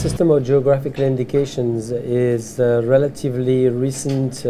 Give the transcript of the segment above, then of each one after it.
system of geographical indications is relatively recent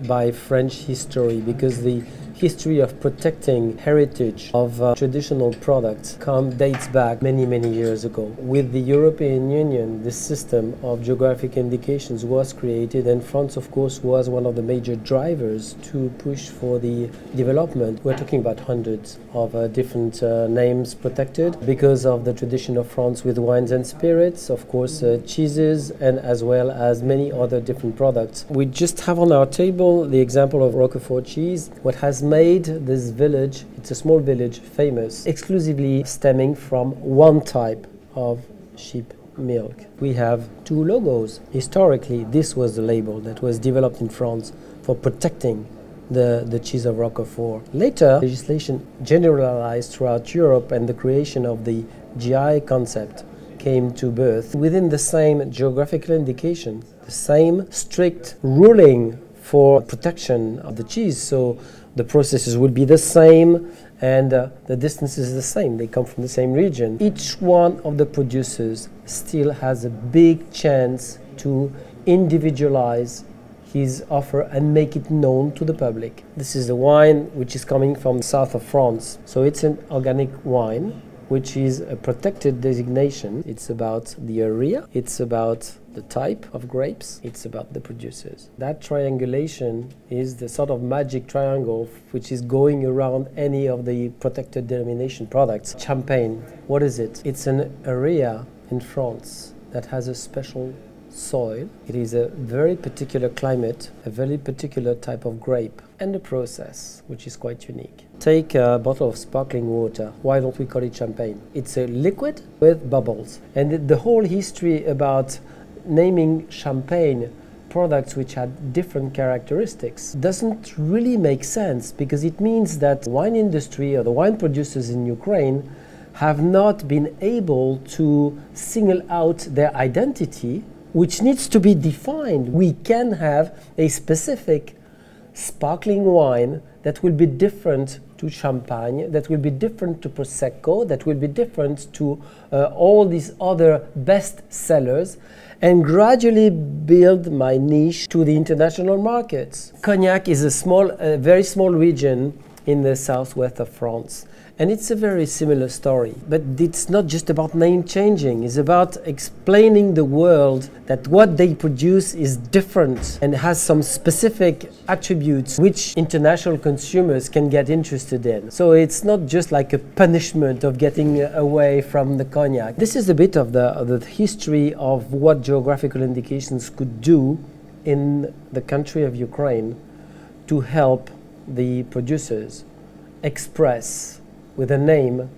by French history, because the history of protecting heritage of traditional products dates back many years ago. With the European Union, this system of geographic indications was created, and France, of course, was one of the major drivers to push for the development. We're talking about hundreds of different names protected because of the tradition of France with wines and spirits, of course, cheeses, and as well as many other different products. We just have on our table the example of Rokford cheese. What has made this village, it's a small village, famous, exclusively stemming from one type of sheep milk. We have two logos. Historically, this was the label that was developed in France for protecting the cheese of Rokford. Later, legislation generalized throughout Europe, and the creation of the GI concept came to birth. Within the same geographical indication, the same strict ruling for protection of the cheese, so the processes will be the same and the distance is the same. They come from the same region. Each one of the producers still has a big chance to individualize his offer and make it known to the public. This is the wine which is coming from the south of France. So it's an organic wine, which is a protected designation. It's about the area, it's about the type of grapes, it's about the producers. That triangulation is the sort of magic triangle which is going around any of the protected denomination products. Champagne, what is it? It's an area in France that has a special soil. It is a very particular climate, a very particular type of grape, and a process which is quite unique. Take a bottle of sparkling water. Why don't we call it champagne? It's a liquid with bubbles. And the whole history about naming champagne products which had different characteristics doesn't really make sense, because it means that the wine industry or the wine producers in Ukraine have not been able to single out their identity, which needs to be defined. We can have a specific sparkling wine that will be different to champagne, that will be different to prosecco, that will be different to all these other best sellers, and gradually build my niche to the international markets. Cognac is a very small region in the southwest of France. And it's a very similar story, but it's not just about name changing. It's about explaining the world that what they produce is different and has some specific attributes which international consumers can get interested in. So it's not just like a punishment of getting away from the cognac. This is a bit of the history of what geographical indications could do in the country of Ukraine to help the producers express with a name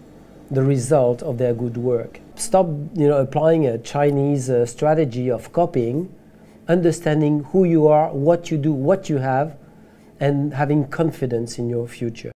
the result of their good work. Stop, applying a Chinese strategy of copying, understanding who you are, what you do, what you have, and having confidence in your future.